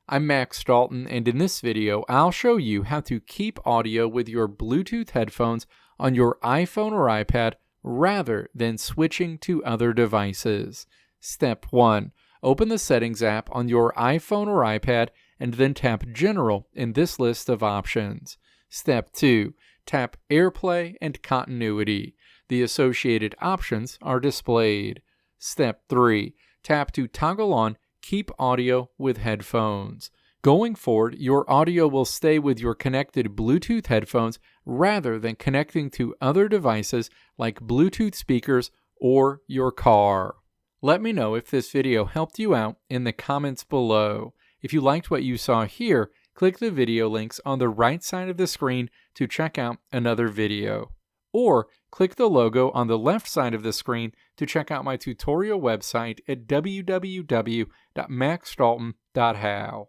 I'm Max Dalton, and in this video, I'll show you how to keep audio with your Bluetooth headphones on your iPhone or iPad rather than switching to other devices. Step 1. Open the Settings app on your iPhone or iPad and then tap General in this list of options. Step 2. Tap AirPlay and Continuity. The associated options are displayed. Step 3. Tap to toggle on Keep Audio with Headphones. Going forward, your audio will stay with your connected Bluetooth headphones rather than connecting to other devices like Bluetooth speakers or your car. Let me know if this video helped you out in the comments below. If you liked what you saw here, click the video links on the right side of the screen to check out another video. Or click the logo on the left side of the screen to check out my tutorial website at www.maxdalton.how.